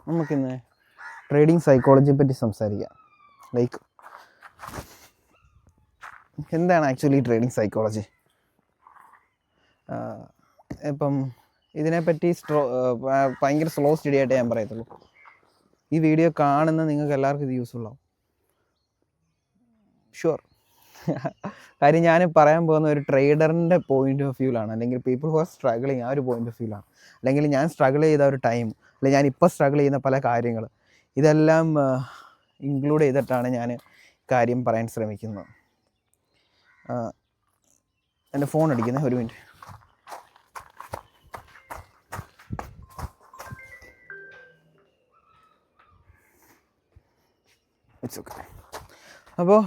നമുക്കിന്ന് ട്രേഡിംഗ് സൈക്കോളജിയെ പറ്റി സംസാരിക്കാം. ലൈക്ക് എന്താണ് ആക്ച്വലി ട്രേഡിംഗ് സൈക്കോളജി? ഇപ്പം ഇതിനെപ്പറ്റി ഭയങ്കര സ്ലോ സ്റ്റഡി ആയിട്ട് ഞാൻ പറയത്തുള്ളൂ. ഈ വീഡിയോ കാണുന്ന നിങ്ങൾക്ക് എല്ലാവർക്കും ഇത് യൂസ്ഫുൾ ആവും, ഷുവർ. കാര്യം ഞാൻ പറയാൻ പോകുന്ന ഒരു ട്രേഡറിൻ്റെ പോയിന്റ് ഓഫ് വ്യൂവിലാണ്, അല്ലെങ്കിൽ പീപ്പിൾ ഹു ആർ സ്ട്രഗിളിങ് ആ ഒരു പോയിന്റ് ഓഫ് വ്യൂവിലാണ്, അല്ലെങ്കിൽ ഞാൻ സ്ട്രഗിൾ ചെയ്ത ഒരു ടൈം, അല്ലെങ്കിൽ ഞാൻ ഇപ്പോൾ സ്ട്രഗിൾ ചെയ്യുന്ന പല കാര്യങ്ങൾ, ഇതെല്ലാം ഇൻക്ലൂഡ് ചെയ്തിട്ടാണ് ഞാൻ കാര്യം പറയാൻ ശ്രമിക്കുന്നത്. എൻ്റെ ഫോൺ അടിക്കുന്നത്, ഒരു മിനിറ്റ്. It's okay. അപ്പോൾ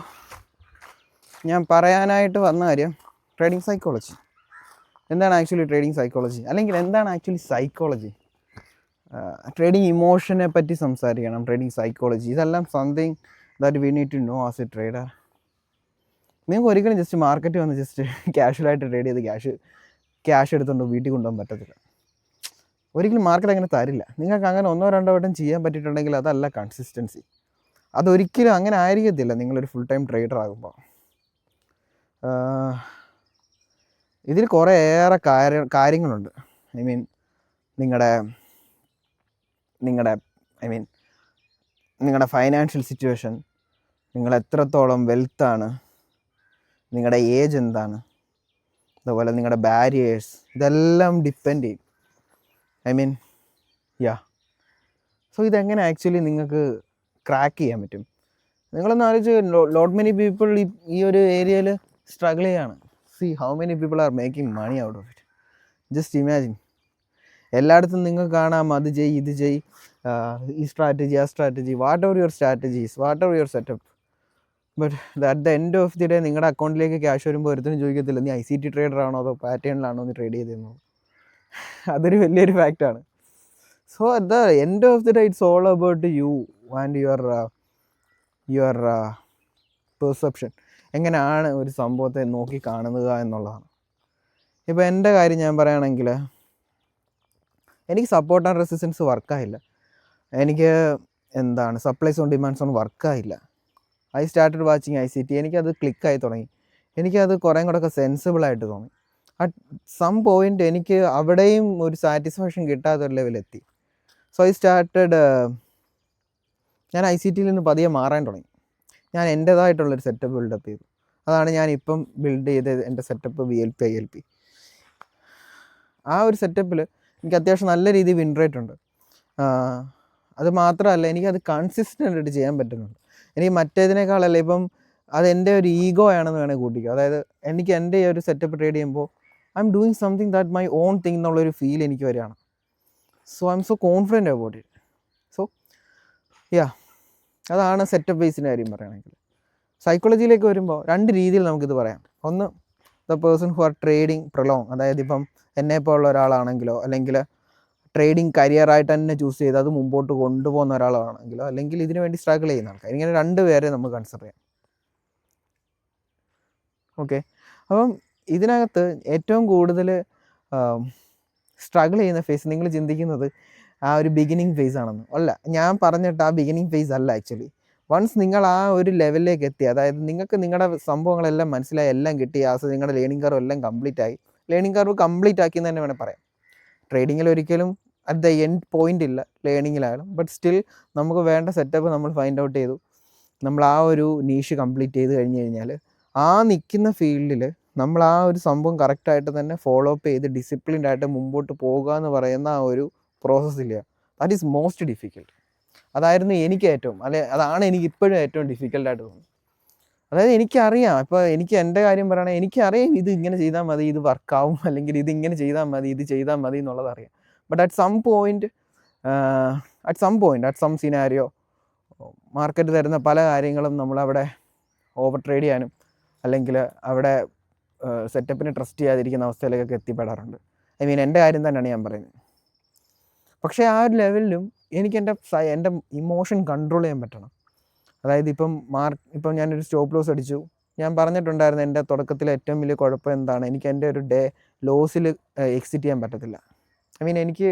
ഞാൻ പറയാനായിട്ട് വന്ന കാര്യം ട്രേഡിംഗ് സൈക്കോളജി. എന്താണ് ആക്ച്വലി ട്രേഡിംഗ് സൈക്കോളജി, അല്ലെങ്കിൽ എന്താണ് ആക്ച്വലി സൈക്കോളജി? ട്രേഡിംഗ് ഇമോഷനെ പറ്റി സംസാരിക്കണം, ട്രേഡിംഗ് സൈക്കോളജി, ഇതെല്ലാം something that we need to know as a trader. നിങ്ങൾക്ക് ഒരിക്കലും ജസ്റ്റ് മാർക്കറ്റ് വന്ന് ജസ്റ്റ് ക്യാഷ്വലായിട്ട് ട്രേഡ് ചെയ്ത് ക്യാഷ് എടുത്തുകൊണ്ട് വീട്ടിൽ കൊണ്ടുപോകാൻ പറ്റത്തില്ല. ഒരിക്കലും മാർക്കറ്റ് അങ്ങനെ തരില്ല. നിങ്ങൾക്ക് അങ്ങനെ 1-2 വട്ടം ചെയ്യാൻ പറ്റിയിട്ടുണ്ടെങ്കിൽ അതല്ല കൺസിസ്റ്റൻസി. അതൊരിക്കലും അങ്ങനെ ആയിരിക്കത്തില്ല നിങ്ങളൊരു ഫുൾ ടൈം ട്രേഡർ ആകുമ്പോൾ. ഇതിൽ കുറേയേറെ കാര്യങ്ങളുണ്ട്. ഐ മീൻ നിങ്ങളുടെ ഫൈനാൻഷ്യൽ സിറ്റുവേഷൻ, നിങ്ങൾ എത്രത്തോളം വെൽത്താണ്, നിങ്ങളുടെ ഏജ് എന്താണ്, അതുപോലെ നിങ്ങളുടെ ബാരിയേഴ്സ്, ഇതെല്ലാം ഡിപ്പെൻഡ് ചെയ്യും. സോ ഇതെങ്ങനെ ആക്ച്വലി നിങ്ങൾക്ക് ക്രാക്ക് ചെയ്യാൻ പറ്റും? നിങ്ങളൊന്ന് ആലോചിച്ച്, ലോട്ട് മെനി പീപ്പിൾ ഈ ഒരു ഏരിയയിൽ സ്ട്രഗിൾ ചെയ്യാണ്. See how many people are making money out of it. Just imagine. എല്ലായിടത്തും നിങ്ങൾക്ക് കാണാം, അത് ചെയ്, ഇത് ചെയ്, ഈ സ്ട്രാറ്റജി, ആ strategy, what ever your strategies, what ever your setup. But at the end of the day നിങ്ങളുടെ അക്കൗണ്ടിലേക്ക് ക്യാഷ് വരുമ്പോൾ ഒരുത്തിനും ചോദിക്കത്തില്ല നീ ICT ട്രേഡർ ആണോ അതോ പാറ്റേണിലാണോ നീ ട്രേഡ് ചെയ്തിരുന്നത്. അതൊരു വലിയൊരു ഫാക്റ്റാണ്. So at the end of the day it's all about you and your perception. എങ്ങനെയാണ് ഒരു സംഭവത്തെ നോക്കി കാണുക എന്നുള്ളതാണ്. ഇപ്പോൾ എൻ്റെ കാര്യം ഞാൻ പറയുകയാണെങ്കിൽ, എനിക്ക് സപ്പോർട്ട് ആൻഡ് റെസിസ്റ്റൻസ് വർക്കായില്ല. എനിക്ക് സപ്ലൈസ് ഓൺ ഡിമാൻഡ്സ് ഒന്നും വർക്കായില്ല. I started watching ICT. എനിക്കത് ക്ലിക്കായി തുടങ്ങി. എനിക്കത് കുറേ കൂടെയൊക്കെ സെൻസിബിളായിട്ട് തോന്നി. അറ്റ് സം പോയിൻ്റ് എനിക്ക് അവിടെയും ഒരു സാറ്റിസ്ഫാക്ഷൻ കിട്ടാത്തൊരു ലെവലെത്തി. സോ ഐ സ്റ്റാർട്ടഡ്, ഞാൻ ICTയിൽ നിന്ന് പതിയെ മാറാൻ തുടങ്ങി. ഞാൻ എൻ്റേതായിട്ടുള്ളൊരു സെറ്റപ്പ് ബിൽഡപ്പ് ചെയ്തു. അതാണ് ഞാൻ ഇപ്പം ബിൽഡ് ചെയ്ത് എൻ്റെ സെറ്റപ്പ് VLP ILP. ആ ഒരു സെറ്റപ്പിൽ എനിക്ക് അത്യാവശ്യം നല്ല രീതിയിൽ വിൻ റേറ്റ് ഉണ്ട്. അത് മാത്രമല്ല, എനിക്കത് കൺസിസ്റ്റൻ്റ് ആയിട്ട് ചെയ്യാൻ പറ്റുന്നുണ്ട്. എനിക്ക് മറ്റേതിനേക്കാളല്ല, ഇപ്പം അതെൻ്റെ ഒരു ഈഗോ ആണെന്ന് വേണമെങ്കിൽ കൂട്ടിക്കോ. അതായത് എനിക്ക് എൻ്റെ ഈ ഒരു സെറ്റപ്പ് ട്രേഡ് ചെയ്യുമ്പോൾ I am doing something that my own thing എന്നുള്ളൊരു ഫീൽ എനിക്ക് വരികയാണ്. So I M so confident about it. So അതാണ് സെറ്റപ്പ് ബേസിൻ്റെ കാര്യം പറയുകയാണെങ്കിൽ. സൈക്കോളജിയിലേക്ക് വരുമ്പോൾ 2 രീതിയിൽ നമുക്കിത് പറയാം. ഒന്ന്, the person who are trading prolong, അതായത് ഇപ്പം എന്നെപ്പോലുള്ള ഒരാളാണെങ്കിലോ, അല്ലെങ്കിൽ ട്രേഡിങ് കരിയറായിട്ട് തന്നെ ചൂസ് ചെയ്ത് അത് മുമ്പോട്ട് കൊണ്ടുപോകുന്ന ഒരാളാണെങ്കിലോ, അല്ലെങ്കിൽ ഇതിനു വേണ്ടി സ്ട്രഗിൾ ചെയ്യുന്ന ആൾക്കാർ. ഇങ്ങനെ 2 പേരെ നമുക്ക് കൺസിഡർ ചെയ്യാം. ഓക്കെ. അപ്പം ഇതിനകത്ത് ഏറ്റവും കൂടുതൽ സ്ട്രഗിൾ ചെയ്യുന്ന ഫേസ് നിങ്ങൾ ചിന്തിക്കുന്നത് ആ ഒരു ബിഗിനിങ് ഫേസ് ആണെന്ന്. അല്ല, ഞാൻ പറഞ്ഞിട്ട് ആ ബിഗിനിങ് ഫേസ് അല്ല ആക്ച്വലി. വൺസ് നിങ്ങൾ ആ ഒരു ലെവലിലേക്ക് എത്തി, അതായത് നിങ്ങൾക്ക് നിങ്ങളുടെ സംഭവങ്ങളെല്ലാം മനസ്സിലായി, എല്ലാം കിട്ടി, നിങ്ങളുടെ ലേണിംഗ് കർവ് എല്ലാം കംപ്ലീറ്റ് ആയി. ലേണിംഗ് കർവ് കംപ്ലീറ്റ് ആക്കി എന്ന് തന്നെ വേണം പറയാം. ട്രേഡിങ്ങിൽ ഒരിക്കലും അറ്റ് ദ എൻഡ് പോയിൻ്റ് ഇല്ല, ലേണിങ്ങിലായാലും. ബട്ട് സ്റ്റിൽ നമുക്ക് വേണ്ട സെറ്റപ്പ് നമ്മൾ ഫൈൻഡ് ഔട്ട് ചെയ്തു. നമ്മൾ ആ ഒരു നീഷ് കംപ്ലീറ്റ് ചെയ്ത് കഴിഞ്ഞ് കഴിഞ്ഞാൽ ആ നിൽക്കുന്ന ഫീൽഡിൽ നമ്മൾ ആ ഒരു സംഭവം കറക്റ്റായിട്ട് തന്നെ ഫോളോ അപ്പ് ചെയ്ത് ഡിസിപ്ലിൻഡ് ആയിട്ട് മുമ്പോട്ട് പോകുക എന്ന് പറയുന്ന ആ ഒരു പ്രോസസ്സില്ല, ദാറ്റ് ഈസ് മോസ്റ്റ് ഡിഫിക്കൽട്ട്. അതായിരുന്നു എനിക്ക് അതാണ് എനിക്ക് ഇപ്പോഴും ഏറ്റവും ഡിഫിക്കൽട്ടായിട്ട് തോന്നുന്നത്. അതായത് എനിക്കറിയാം, ഇപ്പോൾ എനിക്ക് എൻ്റെ കാര്യം പറയുകയാണെങ്കിൽ എനിക്കറിയാം ഇത് ഇങ്ങനെ ചെയ്താൽ മതി, ഇത് വർക്കാവും, അല്ലെങ്കിൽ ഇതിങ്ങനെ ചെയ്താൽ മതി, ഇത് ചെയ്താൽ മതി എന്നുള്ളത് അറിയാം. But at some point at some scenario market തരുന്ന പല കാര്യങ്ങളും നമ്മളവിടെ ഓവർ ട്രേഡ് ചെയ്യാനും, അല്ലെങ്കിൽ അവിടെ സെറ്റപ്പിനെ ട്രസ്റ്റ് ചെയ്യാതിരിക്കുന്ന അവസ്ഥയിലേക്കൊക്കെ എത്തിപ്പെടാറുണ്ട്. ഐ മീൻ എൻ്റെ കാര്യം തന്നെയാണ് ഞാൻ പറയുന്നത്. പക്ഷേ ആ ഒരു ലെവലിലും എനിക്ക് എൻ്റെ ഇമോഷൻ കൺട്രോൾ ചെയ്യാൻ പറ്റണം. അതായത് ഇപ്പം ഞാനൊരു സ്റ്റോപ്പ് ലോസ് അടിച്ചു. ഞാൻ പറഞ്ഞിട്ടുണ്ടായിരുന്നു എൻ്റെ തുടക്കത്തിലെ ഏറ്റവും വലിയ കുഴപ്പം എന്താണ്, എനിക്ക് എൻ്റെ ഒരു ഡേ ലോസിൽ എക്സിറ്റ് ചെയ്യാൻ പറ്റത്തില്ല. ഐ മീൻ എനിക്ക്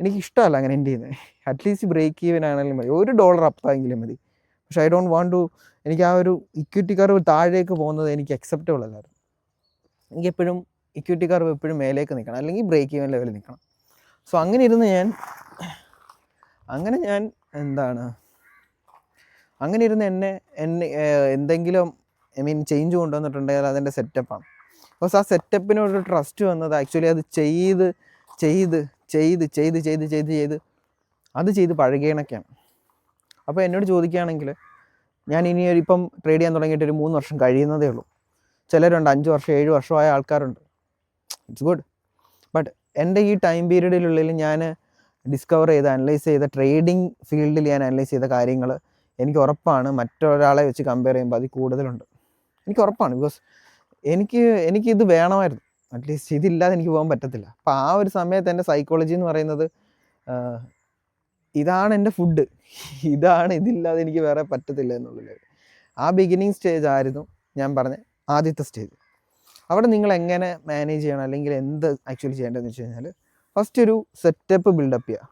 എനിക്കിഷ്ടമല്ല അങ്ങനെ എൻ്റെ ചെയ്യുന്നത്. അറ്റ്ലീസ്റ്റ് ബ്രേക്ക് ഈവൻ ആണെങ്കിലും മതി, $1 അപ്പായെങ്കിലും മതി. പക്ഷേ ഐ ഡോണ്ട് വാണ്ട് ടു, എനിക്ക് ആ ഒരു ഇക്വിറ്റി കർവ് താഴേക്ക് പോകുന്നത് എനിക്ക് അക്സെപ്റ്റബിൾ അല്ലായിരുന്നു. എനിക്കെപ്പോഴും ഇക്വിറ്റി കർവ് എപ്പോഴും മേലേക്ക് നിൽക്കണം, അല്ലെങ്കിൽ ബ്രേക്ക് ഈവൻ ലെവലിൽ നിൽക്കണം. സോ അങ്ങനെ ഇരുന്ന് അങ്ങനെ ഇരുന്ന് എന്നെ എന്തെങ്കിലും ചേഞ്ച് കൊണ്ടുവന്നിട്ടുണ്ടെങ്കിൽ അതെൻ്റെ സെറ്റപ്പാണ്. ബിക്കോസ് ആ സെറ്റപ്പിനോടൊരു ട്രസ്റ്റ് വന്നത് ആക്ച്വലി അത് ചെയ്ത് പഴകിയണൊക്കെയാണ്. അപ്പോൾ എന്നോട് ചോദിക്കുകയാണെങ്കിൽ ഞാൻ ഇനി ഇപ്പം ട്രേഡ് ചെയ്യാൻ തുടങ്ങിയിട്ട് ഒരു 3 വർഷം കഴിയുന്നതേ ഉള്ളൂ. ചിലരുണ്ട് 5 വർഷം 7 വർഷമായ ആൾക്കാരുണ്ട്. It's good. ബട്ട് എൻ്റെ ഈ ടൈം പീരീഡിനുള്ളിൽ ഞാൻ ഡിസ്കവർ ചെയ്ത് അനലൈസ് ചെയ്ത ട്രേഡിങ് ഫീൽഡിൽ ഞാൻ അനലൈസ് ചെയ്ത കാര്യങ്ങൾ എനിക്ക് ഉറപ്പാണ് മറ്റൊരാളെ വെച്ച് കമ്പയർ ചെയ്യുമ്പോൾ അതിൽ കൂടുതലുണ്ട്. എനിക്ക് ഉറപ്പാണ്. ബിക്കോസ് എനിക്കിത് വേണമായിരുന്നു. അറ്റ്ലീസ്റ്റ് ഇതില്ലാതെ എനിക്ക് പോകാൻ പറ്റത്തില്ല. അപ്പോൾ ആ ഒരു സമയത്ത് എൻ്റെ സൈക്കോളജി എന്ന് പറയുന്നത് ഇതാണ് എൻ്റെ ഫുഡ്, ഇതില്ലാതെ എനിക്ക് വേറെ പറ്റത്തില്ല എന്നുള്ളത്. ആ ബിഗിനിങ് സ്റ്റേജ് ആയിരുന്നു ഞാൻ പറഞ്ഞ ആദ്യത്തെ സ്റ്റേജ്. അവിടെ നിങ്ങൾ എങ്ങനെ മാനേജ് ചെയ്യണം, അല്ലെങ്കിൽ എന്ത് ആക്ച്വലി ചെയ്യേണ്ടതെന്ന് വെച്ച് കഴിഞ്ഞാൽ, ഫസ്റ്റ് ഒരു സെറ്റപ്പ് ബിൽഡപ്പ് ചെയ്യുക.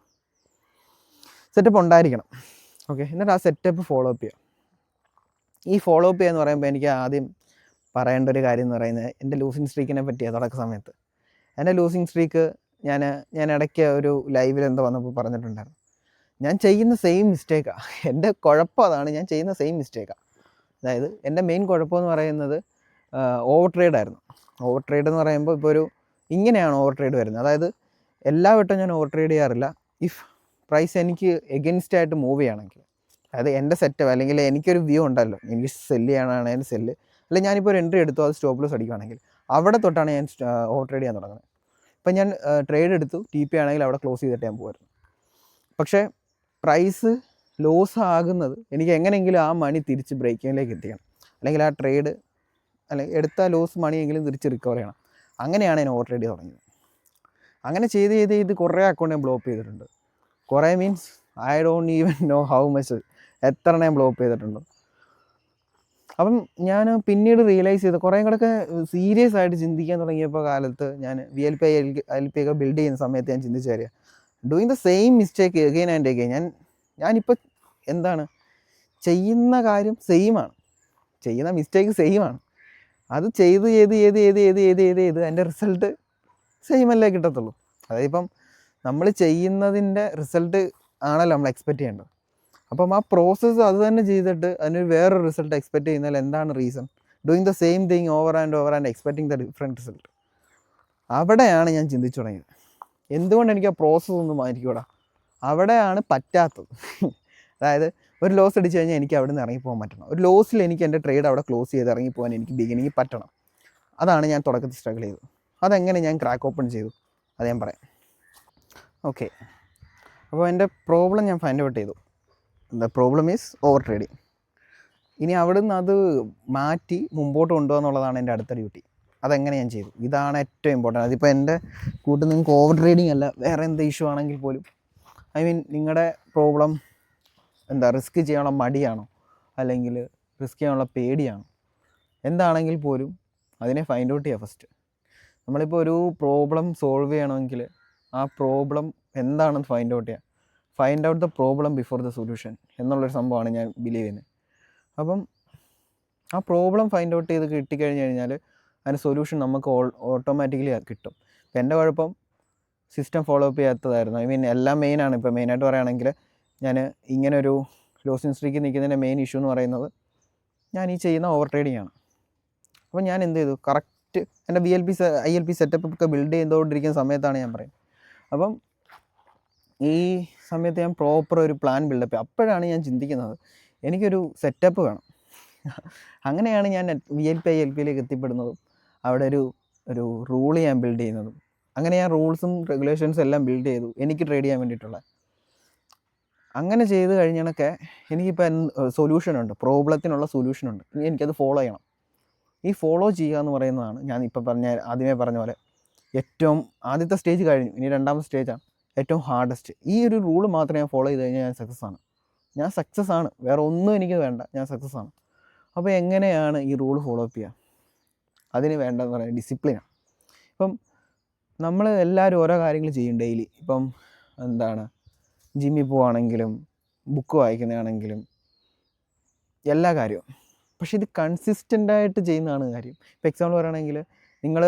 സെറ്റപ്പ് ഉണ്ടായിരിക്കണം. ഓക്കെ, എന്നിട്ട് ആ സെറ്റപ്പ് ഫോളോ അപ്പ് ചെയ്യുക. ഈ ഫോളോ അപ്പ് ചെയ്യുക എന്ന് പറയുമ്പോൾ എനിക്ക് ആദ്യം പറയേണ്ട ഒരു കാര്യം എന്ന് പറയുന്നത് എൻ്റെ ലൂസിങ് സ്ട്രീക്കിനെ പറ്റിയാണ്. തുടക്ക സമയത്ത് എൻ്റെ ലൂസിങ് സ്ട്രീക്ക് ഞാൻ ഇടയ്ക്ക് ഒരു ലൈവിൽ എന്തോ വന്നപ്പോൾ പറഞ്ഞിട്ടുണ്ടായിരുന്നു. ഞാൻ ചെയ്യുന്ന സെയിം മിസ്റ്റേക്കാണ്. എൻ്റെ കുഴപ്പം അതാണ്, ഞാൻ ചെയ്യുന്ന സെയിം മിസ്റ്റേക്കാണ്. അതായത് എൻ്റെ മെയിൻ കുഴപ്പമെന്ന് പറയുന്നത് ഓവർ ട്രേഡ് ആയിരുന്നു. ഓവർ ട്രേഡ് എന്ന് പറയുമ്പോൾ ഇപ്പോൾ ഇങ്ങനെയാണ് ഓവർ ട്രേഡ് വരുന്നത്. അതായത് എല്ലാ വട്ടം ഞാൻ ഓവർ ട്രേഡ് ചെയ്യാറില്ല. ഇഫ് പ്രൈസ് എനിക്ക് എഗൻസ്റ്റ് ആയിട്ട് മൂവ് ചെയ്യുകയാണെങ്കിൽ, അതായത് എൻ്റെ സെറ്റപ്പ് അല്ലെങ്കിൽ എനിക്കൊരു വ്യൂ ഉണ്ടല്ലോ, എനിക്ക് സെല്ല് ചെയ്യാനാണെങ്കിൽ സെല്ല്, അല്ലെങ്കിൽ ഞാനിപ്പോൾ ഒരു എൻട്രി എടുത്തു അത് സ്റ്റോപ്പ് ലോസ് അടിക്കുകയാണെങ്കിൽ അവിടെ തൊട്ടാണ് ഞാൻ ഓവർ ട്രേഡ് ചെയ്യാൻ തുടങ്ങുന്നത്. ഇപ്പം ഞാൻ ട്രേഡ് എടുത്തു TP ആണെങ്കിൽ അവിടെ ക്ലോസ് ചെയ്തിട്ട് ഞാൻ പോകുമായിരുന്നു. പക്ഷേ പ്രൈസ് ലോസ് ആകുന്നത് എനിക്ക് എങ്ങനെയെങ്കിലും ആ മണി തിരിച്ച് ബ്രേക്കിങ്ങിലേക്ക് എത്തിക്കണം, അല്ലെങ്കിൽ ആ ട്രേഡ് അല്ലെങ്കിൽ എടുത്ത ലോസ് മണിയെങ്കിലും തിരിച്ച് റിക്കവർ ചെയ്യണം. അങ്ങനെയാണ് ഞാൻ ഓവർ ട്രേഡ് ചെയ്ത് തുടങ്ങിയത്. അങ്ങനെ ചെയ്ത് കുറേ അക്കൗണ്ട് ഞാൻ ബ്ലോക്ക് ചെയ്തിട്ടുണ്ട്. കുറേ means I don't even know how much, എത്ര ഞാൻ ബ്ലോക്ക് ചെയ്തിട്ടുണ്ട്. അപ്പം ഞാൻ പിന്നീട് റിയലൈസ് ചെയ്ത് കുറേ കൂടെയൊക്കെ സീരിയസ് ആയിട്ട് ചിന്തിക്കാൻ തുടങ്ങിയപ്പോൾ കാലത്ത് ഞാൻ VLP ILP ഒക്കെ ബിൽഡ് ചെയ്യുന്ന സമയത്ത് ഞാൻ ചിന്തിച്ചു തരിക, doing the same mistake again and again. ഞാനിപ്പോൾ ചെയ്യുന്ന കാര്യം സെയിമാണ്, ചെയ്യുന്ന മിസ്റ്റേക്ക് സെയിമാണ്. അത് ചെയ്ത് അതിൻ്റെ റിസൾട്ട് സെയിമല്ലേ കിട്ടത്തുള്ളൂ. അതായത് ഇപ്പം നമ്മൾ ചെയ്യുന്നതിൻ്റെ റിസൾട്ട് ആണല്ലോ നമ്മൾ എക്സ്പെക്റ്റ് ചെയ്യേണ്ടത്. അപ്പം ആ പ്രോസസ്സ് അത് തന്നെ ചെയ്തിട്ട് അതിനൊരു വേറൊരു റിസൾട്ട് എക്സ്പെക്റ്റ് ചെയ്യുന്നതിൽ എന്താണ് reason? Doing the same thing over and expecting the different result. അവിടെയാണ് ഞാൻ ചിന്തിച്ചു തുടങ്ങിയത്, എന്തുകൊണ്ട് എനിക്ക് ആ പ്രോസസ്സ് ഒന്നും ആയിരിക്കൂടാ. അവിടെയാണ് പറ്റാത്തത്. അതായത് ഒരു ലോസ് അടിച്ചു കഴിഞ്ഞാൽ എനിക്ക് അവിടെ നിന്ന് ഇറങ്ങിപ്പോകാൻ പറ്റണം. ഒരു ലോസിൽ എനിക്ക് എൻ്റെ ട്രേഡ് അവിടെ ക്ലോസ് ചെയ്ത് ഇറങ്ങിപ്പോകാൻ എനിക്ക് ബിഗിനിങ് പറ്റണം. അതാണ് ഞാൻ തുടക്കത്തിൽ സ്ട്രഗിൾ ചെയ്തത്. അതെങ്ങനെ ഞാൻ ക്രാക്ക് ഓപ്പൺ ചെയ്തു അത് ഞാൻ പറയാം. ഓക്കെ, അപ്പോൾ എൻ്റെ പ്രോബ്ലം ഞാൻ ഫൈൻഡ് ഔട്ട് ചെയ്തു. The problem is over trading. ഇനി അവിടെ നിന്ന് അത് മാറ്റി മുമ്പോട്ട് കൊണ്ടുപോകുക എന്നുള്ളതാണ് എൻ്റെ അടുത്ത ഡ്യൂട്ടി. അതെങ്ങനെ ഞാൻ ചെയ്തു, ഇതാണ് ഏറ്റവും ഇമ്പോർട്ടൻറ്റ്. അതിപ്പോൾ എൻ്റെ കൂട്ട് നിങ്ങൾക്ക് ഓവർ ട്രേഡിങ് അല്ല, വേറെ എന്ത് ഇഷ്യൂ ആണെങ്കിൽ പോലും, ഐ മീൻ നിങ്ങളുടെ പ്രോബ്ലം റിസ്ക് ചെയ്യാനുള്ള മടിയാണോ, അല്ലെങ്കിൽ റിസ്ക് ചെയ്യാനുള്ള പേടിയാണോ, എന്താണെങ്കിൽ പോലും അതിനെ ഫൈൻഡ് ഔട്ട് ചെയ്യുക ഫസ്റ്റ്. നമ്മളിപ്പോൾ ഒരു പ്രോബ്ലം സോൾവ് ചെയ്യണമെങ്കിൽ ആ പ്രോബ്ലം എന്താണെന്ന് ഫൈൻഡ് ഔട്ട് ചെയ്യുക. Find out the problem before the solution എന്നുള്ളൊരു സംഭവമാണ് ഞാൻ ബിലീവ് ചെയ്യുന്നത്. അപ്പം ആ പ്രോബ്ലം ഫൈൻഡ് ഔട്ട് ചെയ്ത് കിട്ടിക്കഴിഞ്ഞ് കഴിഞ്ഞാൽ അതിന് സൊല്യൂഷൻ നമുക്ക് ഓട്ടോമാറ്റിക്കലി കിട്ടും. ഇപ്പം എൻ്റെ കുഴപ്പം സിസ്റ്റം ഫോളോ അപ്പ് ചെയ്യാത്തതായിരുന്നു. ഐ മീൻ എല്ലാം മെയിനാണ്. ഇപ്പോൾ മെയിനായിട്ട് പറയുകയാണെങ്കിൽ ഞാൻ ഇങ്ങനെ ഒരു ലോസിങ് സ്ട്രീക്ക് നിൽക്കുന്നതിൻ്റെ മെയിൻ ഇഷ്യൂ എന്ന് പറയുന്നത് ഞാൻ ഈ ചെയ്യുന്ന ഓവർ ട്രേഡിങ് ആണ്. അപ്പോൾ ഞാൻ എന്ത് ചെയ്തു, കറക്റ്റ് എൻ്റെ ILP സെറ്റപ്പ് ഒക്കെ ബിൽഡ് ചെയ്തുകൊണ്ടിരിക്കുന്ന സമയത്താണ് ഞാൻ പറയുന്നത്. അപ്പം ഈ സമയത്ത് ഞാൻ പ്രോപ്പർ ഒരു പ്ലാൻ ബിൽഡപ്പ്, അപ്പോഴാണ് ഞാൻ ചിന്തിക്കുന്നത് എനിക്കൊരു സെറ്റപ്പ് വേണം. അങ്ങനെയാണ് ഞാൻ VLP ILPയിലേക്ക് എത്തിപ്പെടുന്നതും അവിടെ ഒരു റൂൾ ഞാൻ ബിൽഡ് ചെയ്യുന്നതും. അങ്ങനെ ഞാൻ റൂൾസും റെഗുലേഷൻസും എല്ലാം ബിൽഡ് ചെയ്തു എനിക്ക് ട്രേഡ് ചെയ്യാൻ വേണ്ടിയിട്ടുള്ള. അങ്ങനെ ചെയ്ത് കഴിഞ്ഞൊക്കെ എനിക്കിപ്പോൾ സൊല്യൂഷനുണ്ട്, പ്രോബ്ലത്തിനുള്ള സൊല്യൂഷനുണ്ട്. ഇനി എനിക്കത് ഫോളോ ചെയ്യണം. ഈ ഫോളോ ചെയ്യുക എന്ന് പറയുന്നതാണ് ഞാൻ ഇപ്പോൾ ആദ്യമേ പറഞ്ഞ പോലെ ഏറ്റവും ആദ്യത്തെ സ്റ്റേജ് കഴിഞ്ഞു, ഇനി രണ്ടാമത്തെ സ്റ്റേജാണ് ഏറ്റവും ഹാർഡസ്റ്റ്. ഈ ഒരു റൂൾ മാത്രമേ ഞാൻ ഫോളോ ചെയ്ത് കഴിഞ്ഞാൽ ഞാൻ സക്സസ് ആണ്. വേറെ ഒന്നും എനിക്ക് വേണ്ട, ഞാൻ സക്സസ് ആണ്. അപ്പോൾ എങ്ങനെയാണ് ഈ റൂൾ ഫോളോ അപ്പ് ചെയ്യുക? അതിന് വേണ്ടതെന്ന് പറയുന്നത് ഡിസിപ്ലിനാണ്. ഇപ്പം നമ്മൾ എല്ലാവരും ഓരോ കാര്യങ്ങൾ ചെയ്യും ഡെയിലി. ഇപ്പം എന്താണ് ജിമ്മിൽ പോവുകയാണെങ്കിലും ബുക്ക് വായിക്കുന്നതാണെങ്കിലും എല്ലാ കാര്യവും. പക്ഷേ ഇത് കൺസിസ്റ്റൻ്റായിട്ട് ചെയ്യുന്നതാണ് കാര്യം. ഇപ്പോൾ എക്സാമ്പിൾ പറയുകയാണെങ്കിൽ നിങ്ങൾ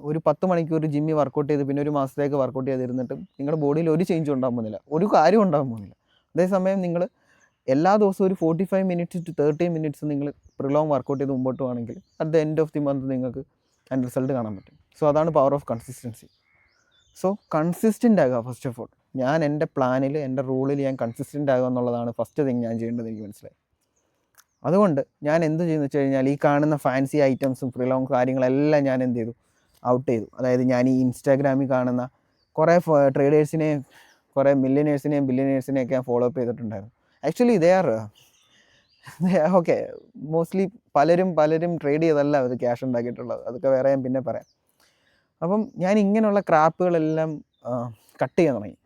ഒരു 10 മണിക്കൂർ ജിമ്മിൽ വർക്കൗട്ട് ചെയ്ത് പിന്നെ ഒരു മാസത്തേക്ക് വർക്കൗട്ട് ചെയ്തിരുന്നിട്ടും നിങ്ങളുടെ ബോഡിയിൽ ഒരു ചേഞ്ചും ഉണ്ടാകാൻ പോകുന്നില്ല, ഒരു കാര്യം ഉണ്ടാകാൻ പോകുന്നില്ല. അതേസമയം നിങ്ങൾ എല്ലാ ദിവസവും ഒരു 45 മിനിറ്റ്സ് ടു 30 മിനിറ്റ്സ് നിങ്ങൾ പ്രിലോങ് വർക്കൗട്ട് ചെയ്ത് മുമ്പോട്ട് പോകണമെങ്കിൽ at the end of the month നിങ്ങൾക്ക് അതിൻ്റെ റിസൾട്ട് കാണാൻ പറ്റും. സോ അതാണ് power of consistency. So consistent ആകുക ഫസ്റ്റ് ഓഫ് ഓൾ. ഞാൻ എൻ്റെ പ്ലാനിൽ എൻ്റെ റൂളിൽ ഞാൻ കൺസിസ്റ്റൻ്റ് ആകുക എന്നുള്ളതാണ് ഫസ്റ്റ് തിങ് ഞാൻ ചെയ്യേണ്ടത്, എനിക്ക് മനസ്സിലായി. അതുകൊണ്ട് ഞാൻ എന്ത് ചെയ്യുന്നു വെച്ച് കഴിഞ്ഞാൽ ഈ കാണുന്ന ഫാൻസി ഐറ്റംസും പ്രിലോങ് കാര്യങ്ങളെല്ലാം ഞാൻ എന്ത് ചെയ്തു, ഔട്ട് ചെയ്തു. അതായത് ഞാൻ ഈ ഇൻസ്റ്റാഗ്രാമിൽ കാണുന്ന കുറേ ട്രേഡേഴ്സിനെയും കുറേ മില്യനേഴ്സിനെയും ബില്യനേഴ്സിനെയൊക്കെ ഞാൻ ഫോളോ അപ്പ് ചെയ്തിട്ടുണ്ടായിരുന്നു. Actually they are okay, mostly പലരും ട്രേഡ് ചെയ്തല്ല അത് ക്യാഷ് ഉണ്ടാക്കിയിട്ടുള്ളത്, അതൊക്കെ വേറെ ഞാൻ പിന്നെ പറയാം. അപ്പം ഞാൻ ഇങ്ങനെയുള്ള ക്രാപ്പുകളെല്ലാം കട്ട് ചെയ്യാൻ തുടങ്ങി.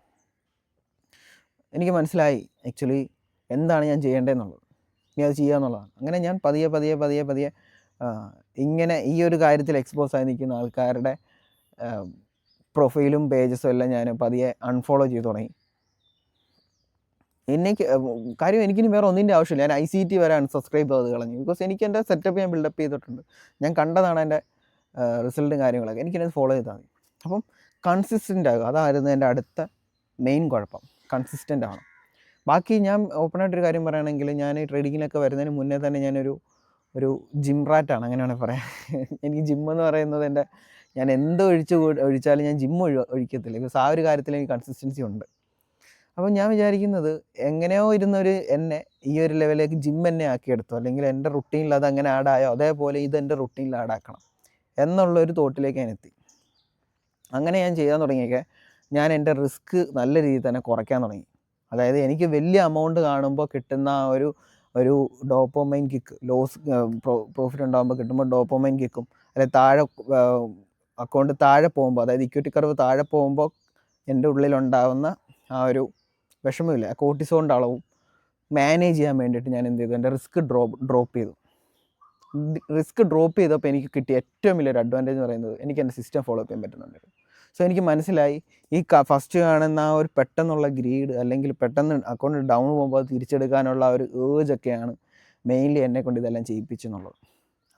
എനിക്ക് മനസ്സിലായി ആക്ച്വലി എന്താണ് ഞാൻ ചെയ്യേണ്ടതെന്നുള്ളത്, ഇനി അത് ചെയ്യുക എന്നുള്ളതാണ്. അങ്ങനെ ഞാൻ പതിയെ ഇങ്ങനെ ഈ ഒരു കാര്യത്തിൽ എക്സ്പോസ് ആയി നിൽക്കുന്ന ആൾക്കാരുടെ പ്രൊഫൈലും പേജസും എല്ലാം ഞാൻ പതിയെ അൺഫോളോ ചെയ്ത് തുടങ്ങി. എനിക്കിനി വേറെ ഒന്നിൻ്റെ ആവശ്യമില്ല. ഞാൻ ICT വരെ അൺസബ്സ്ക്രൈബ് ചെയ്ത് കളഞ്ഞു. ബിക്കോസ് എനിക്ക് എൻ്റെ സെറ്റപ്പ് ഞാൻ ബിൽഡപ്പ് ചെയ്തിട്ടുണ്ട്, ഞാൻ കണ്ടതാണ് എൻ്റെ റിസൾട്ടും കാര്യങ്ങളൊക്കെ, എനിക്കത് ഫോളോ ചെയ്താൽ മതി. അപ്പം കൺസിസ്റ്റൻ്റ് ആകുക, അതായിരുന്നു എൻ്റെ അടുത്ത മെയിൻ കുഴപ്പം. കൺസിസ്റ്റൻ്റ് ആണ്. ബാക്കി ഞാൻ ഓപ്പണായിട്ടൊരു കാര്യം പറയുകയാണെങ്കിൽ ഞാൻ ഈ ട്രേഡിങ്ങിലൊക്കെ വരുന്നതിന് മുന്നേ തന്നെ ഞാനൊരു ജിം റാറ്റാണ്, അങ്ങനെ വേണമെങ്കിൽ പറയാം. എനിക്ക് ജിമ്മെന്ന് പറയുന്നത് ഞാൻ എന്ത് ഒഴിച്ചാലും ഞാൻ ജിം ഒഴിക്കത്തില്ല. ബിക്കോസ് ആ ഒരു കാര്യത്തിൽ എനിക്ക് കൺസിസ്റ്റൻസി ഉണ്ട്. അപ്പം ഞാൻ വിചാരിക്കുന്നത് എങ്ങനെയോ എന്നെ ഈ ഒരു ലെവലിലേക്ക് ജിം എന്നെ ആക്കിയെടുത്തു, അല്ലെങ്കിൽ എൻ്റെ റുട്ടീനിൽ അത് അങ്ങനെ ആഡായോ അതേപോലെ ഇത് എൻ്റെ റുട്ടീനിൽ ആഡാക്കണം എന്നുള്ളൊരു തോട്ടിലേക്ക് ഞാൻ എത്തി. അങ്ങനെ ഞാൻ ചെയ്യാൻ തുടങ്ങിയൊക്കെ ഞാൻ എൻ്റെ റിസ്ക് നല്ല രീതിയിൽ തന്നെ കുറയ്ക്കാൻ തുടങ്ങി. അതായത് എനിക്ക് വലിയ എമൗണ്ട് കാണുമ്പോൾ കിട്ടുന്ന ഒരു ഡോപ്പോമൈൻ കിക്ക്, പ്രോഫിറ്റ് ഉണ്ടാകുമ്പോൾ കിട്ടുമ്പോൾ ഡോപ്പോമൈൻ കിക്കും, അല്ലെങ്കിൽ താഴെ അക്കൗണ്ട് താഴെ പോകുമ്പോൾ, അതായത് ഇക്വിറ്റി കർവ് താഴെ പോകുമ്പോൾ എൻ്റെ ഉള്ളിലുണ്ടാകുന്ന ആ ഒരു വിഷമമില്ല, കോർട്ടിസോളിൻ്റെ അളവും മാനേജ് ചെയ്യാൻ വേണ്ടിയിട്ട് ഞാൻ എന്ത് ചെയ്തു, എൻ്റെ റിസ്ക് ഡ്രോപ്പ് ചെയ്തു. റിസ്ക് ഡ്രോപ്പ് ചെയ്തപ്പോൾ എനിക്ക് കിട്ടിയ ഏറ്റവും വലിയൊരു അഡ്വാൻറ്റേജ് എന്ന് പറയുന്നത് എനിക്ക് എൻ്റെ സിസ്റ്റം ഫോളോ ചെയ്യാൻ പറ്റുന്നുണ്ട്. സോ എനിക്ക് മനസ്സിലായി ഈ ഫസ്റ്റ് കാണുന്ന ആ ഒരു പെട്ടെന്നുള്ള ഗ്രീഡ്, അല്ലെങ്കിൽ പെട്ടെന്ന് അക്കൗണ്ട് ഡൗൺ പോകുമ്പോൾ തിരിച്ചെടുക്കാനുള്ള ആ ഒരു ഏജൊക്കെയാണ് മെയിൻലി എന്നെ കൊണ്ട് ഇതെല്ലാം ചെയ്യിപ്പിച്ചെന്നുള്ളത്.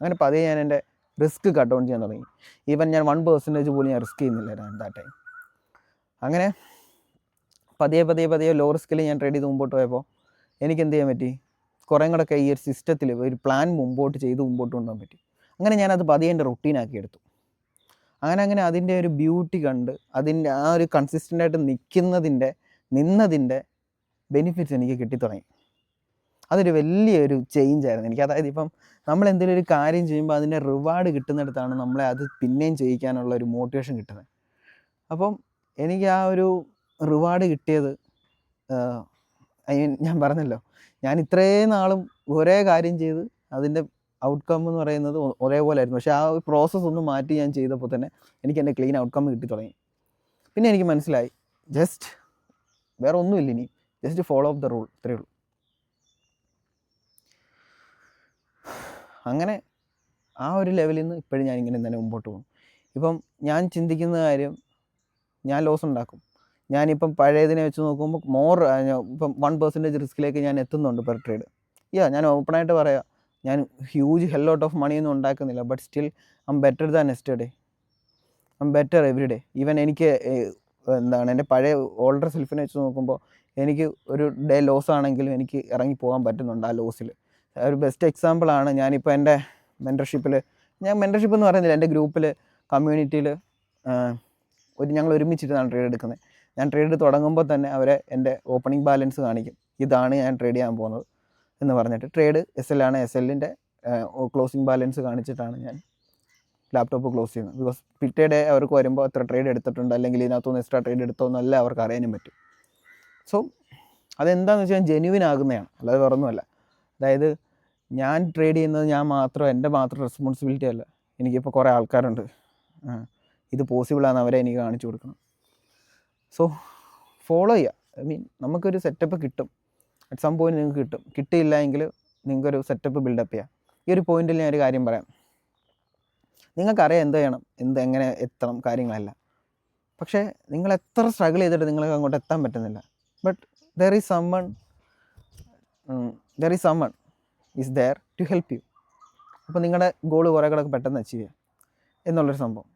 അങ്ങനെ പതിയെ ഞാൻ എൻ്റെ റിസ്ക് കട്ട് ഡൗൺ ചെയ്യാൻ തുടങ്ങി. ഈവൻ ഞാൻ 1% പോലും ഞാൻ റിസ്ക് ചെയ്യുന്നില്ലായിരുന്നു ദാറ്റ് ടൈം. അങ്ങനെ പതിയെ ലോ റിസ്കിൽ ഞാൻ ട്രേഡ് ചെയ്ത് മുമ്പോട്ട് പോയപ്പോൾ എനിക്ക് എന്ത് ചെയ്യാൻ പറ്റി, കുറേ കൂടെയൊക്കെ ഈ ഒരു സിസ്റ്റത്തിൽ ഒരു പ്ലാൻ മുമ്പോട്ട് കൊണ്ടുപോകാൻ പറ്റി. അങ്ങനെ ഞാനത് പതിയെ എൻ്റെ റുട്ടീനാക്കി എടുത്തു. അങ്ങനെ അതിൻ്റെ ഒരു ബ്യൂട്ടി കണ്ട് അതിൻ്റെ ആ ഒരു കൺസിസ്റ്റൻ്റായിട്ട് നിന്നതിൻ്റെ ബെനിഫിറ്റ്സ് എനിക്ക് കിട്ടിത്തുടങ്ങി. അതൊരു വലിയൊരു ചേഞ്ചായിരുന്നു എനിക്ക്. അതായത് ഇപ്പം നമ്മൾ എന്തെങ്കിലും ഒരു കാര്യം ചെയ്യുമ്പോൾ അതിൻ്റെ റിവാർഡ് കിട്ടുന്നിടത്താണ് നമ്മളെ അത് പിന്നെയും ചെയ്യിക്കാനുള്ള ഒരു മോട്ടിവേഷൻ കിട്ടുന്നത്. അപ്പം എനിക്ക് ആ ഒരു റിവാർഡ് കിട്ടിയത്, ഞാൻ പറഞ്ഞല്ലോ, ഞാൻ ഇത്രയും നാളും ഒരേ കാര്യം ചെയ്ത് അതിൻ്റെ ഔട്ട്കം എന്ന് പറയുന്നത് ഒരേപോലെ ആയിരുന്നു. പക്ഷേ ആ ഒരു പ്രോസസ്സ് ഒന്ന് മാറ്റി ഞാൻ ചെയ്തപ്പോൾ തന്നെ എനിക്ക് എൻ്റെ ക്ലീൻ ഔട്ട്കം കിട്ടി തുടങ്ങി. പിന്നെ എനിക്ക് മനസ്സിലായി ജസ്റ്റ് വേറെ ഒന്നുമില്ല, ഇനി just follow up the rule, ഇത്രയേ ഉള്ളൂ. അങ്ങനെ ആ ഒരു ലെവലിൽ നിന്ന് ഇപ്പോഴും ഞാൻ ഇങ്ങനെ തന്നെ മുമ്പോട്ട് പോകും. ഇപ്പം ഞാൻ ചിന്തിക്കുന്ന കാര്യം, ഞാൻ ലോസ് ഉണ്ടാക്കും. ഞാനിപ്പം പഴയതിനെ വെച്ച് നോക്കുമ്പോൾ ഇപ്പം 1% റിസ്കിലേക്ക് ഞാൻ എത്തുന്നുണ്ട് പെർ ട്രേഡ്. ഞാൻ ഓപ്പണായിട്ട് പറയാം, ഞാൻ ഹ്യൂജ് ലോട്ട് ഓഫ് മണിയൊന്നും ഉണ്ടാക്കുന്നില്ല, but still I M better than yesterday, I M better every day. Even എനിക്ക് എൻ്റെ പഴയ ഓൾഡർ സെൽഫിനെ വെച്ച് നോക്കുമ്പോൾ എനിക്ക് ഒരു ഡേ ലോസ് ആണെങ്കിലും എനിക്ക് ഇറങ്ങി പോകാൻ പറ്റുന്നുണ്ട് ആ ലോസിൽ. ഒരു ബെസ്റ്റ് എക്സാമ്പിളാണ് ഞാനിപ്പോൾ എൻ്റെ മെൻറ്റർഷിപ്പിൽ, ഞാൻ മെൻറ്റർഷിപ്പ് എന്ന് പറയുന്നില്ല, എൻ്റെ ഗ്രൂപ്പിൽ കമ്മ്യൂണിറ്റിയിൽ ഞങ്ങൾ ഒരുമിച്ചിട്ടാണ് ട്രേഡ് എടുക്കുന്നത്. ഞാൻ ട്രേഡ് തുടങ്ങുമ്പോൾ തന്നെ അവരെ എൻ്റെ ഓപ്പണിംഗ് ബാലൻസ് കാണിക്കും, ഇതാണ് ഞാൻ ട്രേഡ് ചെയ്യാൻ പോകുന്നത് എന്ന് പറഞ്ഞിട്ട്. ട്രേഡ് SL ആണ്, SLൻ്റെ ക്ലോസിംഗ് ബാലൻസ് കാണിച്ചിട്ടാണ് ഞാൻ ലാപ്ടോപ്പ് ക്ലോസ് ചെയ്യുന്നത്. ബിക്കോസ് പിറ്റേ ഡേ അവർക്ക് വരുമ്പോൾ എത്ര ട്രേഡ് എടുത്തിട്ടുണ്ട്, അല്ലെങ്കിൽ ഇതിനകത്തുനിന്ന് എക്സ്ട്രാ ട്രേഡ് എടുത്തോ എന്നല്ല അവർക്ക് അറിയാനും പറ്റും. സോ അതെന്താണെന്ന് വെച്ചാൽ ജെന്യുവിൻ ആകുന്നതാണ്, അല്ലാതെ വേറൊന്നുമല്ല. അതായത് ഞാൻ ട്രേഡ് ചെയ്യുന്നത് ഞാൻ മാത്രം, എൻ്റെ മാത്രം റെസ്പോൺസിബിലിറ്റി അല്ല. എനിക്കിപ്പോൾ കുറേ ആൾക്കാരുണ്ട്, ഇത് പോസിബിളാണ്, അവരെ എനിക്ക് കാണിച്ചു കൊടുക്കണം. സോ ഫോളോ ചെയ്യുക. നമുക്കൊരു സെറ്റപ്പ് കിട്ടും, അറ്റ് സം പോയിന്റ് നിങ്ങൾക്ക് കിട്ടും. കിട്ടിയില്ല എങ്കിൽ നിങ്ങൾക്കൊരു സെറ്റപ്പ് ബിൽഡപ്പ് ചെയ്യാം. ഈ ഒരു പോയിന്റിൽ ഞാൻ ഒരു കാര്യം പറയാം, നിങ്ങൾക്കറിയാം എന്ത് ചെയ്യണം, എങ്ങനെ എത്തണം, കാര്യങ്ങളെല്ലാം. പക്ഷേ നിങ്ങൾ എത്ര സ്ട്രഗിൾ ചെയ്തിട്ട് നിങ്ങൾക്ക് അങ്ങോട്ട് എത്താൻ പറ്റുന്നില്ല. But there is someone is there to help you. അപ്പോൾ നിങ്ങളുടെ ഗോൾ കുറേ കൂടെ പെട്ടെന്ന് അച്ചീവ് ചെയ്യുക എന്നുള്ളൊരു സംഭവം.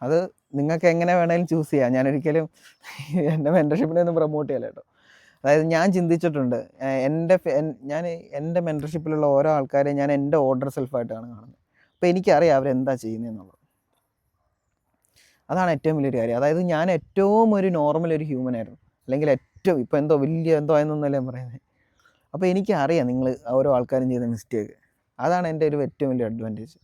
അത് നിങ്ങൾക്ക് എങ്ങനെ വേണമെങ്കിലും ചൂസ് ചെയ്യാം. ഞാനൊരിക്കലും എൻ്റെ മെൻറ്റർഷിപ്പിനെ ഒന്നും പ്രൊമോട്ട് ചെയ്യല കേട്ടോ. അതായത് ഞാൻ ചിന്തിച്ചിട്ടുണ്ട്, എൻ്റെ മെൻറ്റർഷിപ്പിലുള്ള ഓരോ ആൾക്കാരെയും ഞാൻ എൻ്റെ ഓർഡർ സെൽഫായിട്ടാണ് കാണുന്നത്. അപ്പോൾ എനിക്കറിയാം അവരെന്താ ചെയ്യുന്നതെന്നുള്ളത്. അതാണ് ഏറ്റവും വലിയൊരു കാര്യം. അതായത് ഞാൻ ഏറ്റവും ഒരു നോർമൽ ഒരു ഹ്യൂമൻ ആയിരുന്നു, അല്ലെങ്കിൽ ഏറ്റവും ഇപ്പോൾ എന്തോ വലിയ എന്തോ ആയെന്നൊന്നല്ലേ ഞാൻ പറയുന്നത്. അപ്പോൾ എനിക്കറിയാം നിങ്ങൾ ഓരോ ആൾക്കാരും ചെയ്ത മിസ്റ്റേക്ക്. അതാണ് എൻ്റെ ഒരു ഏറ്റവും വലിയ അഡ്വാൻറ്റേജ്.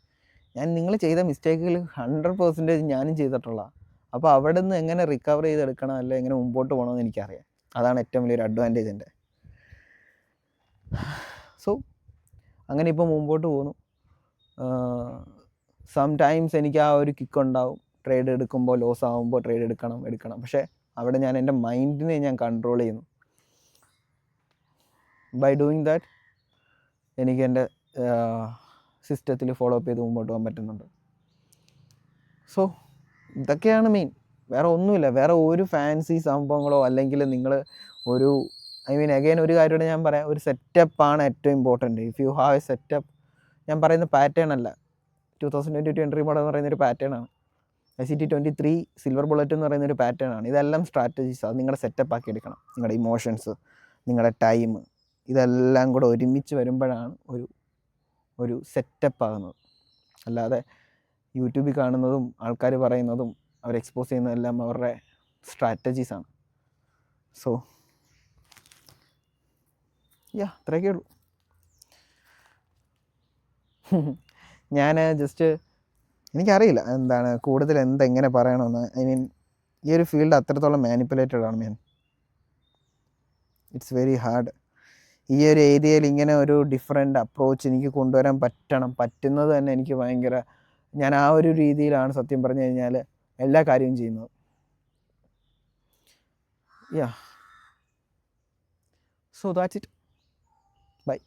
നിങ്ങൾ ചെയ്ത മിസ്റ്റേക്കുകൾ 100% ഞാനും ചെയ്തിട്ടുള്ളതാണ്. അപ്പോൾ അവിടെ നിന്ന് എങ്ങനെ റിക്കവർ ചെയ്തെടുക്കണം, അല്ലെങ്കിൽ എങ്ങനെ മുമ്പോട്ട് പോകണമെന്ന് എനിക്കറിയാം. അതാണ് ഏറ്റവും വലിയൊരു അഡ്വാൻറ്റേജ് എൻ്റെ. സോ അങ്ങനെ ഇപ്പോൾ മുമ്പോട്ട് പോകുന്നു. സംടൈംസ് എനിക്ക് ആ ഒരു കിക്ക് ഉണ്ടാവും, ട്രേഡ് എടുക്കുമ്പോൾ ലോസ് ആകുമ്പോൾ ട്രേഡ് എടുക്കണം. പക്ഷേ അവിടെ ഞാൻ എൻ്റെ മൈൻഡിനെ ഞാൻ കൺട്രോൾ ചെയ്യുന്നു. ബൈ ഡൂയിങ് ദാറ്റ് എനിക്ക് എൻ്റെ സിസ്റ്റത്തിൽ ഫോളോ അപ്പ് ചെയ്ത് മുമ്പോട്ട് പോകാൻ പറ്റുന്നുണ്ട്. സോ ഇതൊക്കെയാണ് മെയിൻ. വേറെ ഒന്നുമില്ല. വേറെ ഒരു ഫാൻസി സംഭവങ്ങളോ അല്ലെങ്കിൽ നിങ്ങൾ ഒരു അഗൈൻ ഒരു കാര്യമോടെ ഞാൻ പറയാം, ഒരു സെറ്റപ്പാണ് ഏറ്റവും important. If you have A setup, ഞാൻ പറയുന്ന പാറ്റേൺ അല്ല. 2022 എൻട്രി മോഡ് എന്ന് പറയുന്നൊരു പാറ്റേൺ ആണ്. ICT23 സിൽവർ ബുള്ളറ്റ് എന്ന് പറയുന്നൊരു പാറ്റേൺ ആണ്. ഇതെല്ലാം സ്ട്രാറ്റജീസ്. അത് നിങ്ങളുടെ സെറ്റപ്പ് ആക്കി എടുക്കണം. നിങ്ങളുടെ ഇമോഷൻസ്, നിങ്ങളുടെ ടൈം, ഇതെല്ലാം കൂടെ ഒരുമിച്ച് വരുമ്പോഴാണ് ഒരു സെറ്റപ്പ് ആകുന്നത്. അല്ലാതെ യൂട്യൂബിൽ കാണുന്നതും ആൾക്കാർ പറയുന്നതും അവർ എക്സ്പോസ് ചെയ്യുന്നതെല്ലാം അവരുടെ സ്ട്രാറ്റജീസാണ്. സോ അത്രയൊക്കെ ഉള്ളൂ. ഞാൻ ജസ്റ്റ് എനിക്കറിയില്ല എന്താണ് കൂടുതൽ എന്തെങ്ങനെ പറയണമെന്ന്. ഈ ഒരു ഫീൽഡ് അത്രത്തോളം മാനിപ്പുലേറ്റഡ് ആണ് ഞാൻ. It's very hard. ഈ ഒരു ഏരിയയിൽ ഇങ്ങനെ ഒരു ഡിഫറെൻ്റ് അപ്രോച്ച് എനിക്ക് കൊണ്ടുവരാൻ പറ്റുന്നത് തന്നെ എനിക്ക് ഭയങ്കര, ഞാൻ ആ ഒരു രീതിയിലാണ് സത്യം പറഞ്ഞു കഴിഞ്ഞാൽ എല്ലാ കാര്യവും ചെയ്യുന്നത്. So that's it. ബൈ.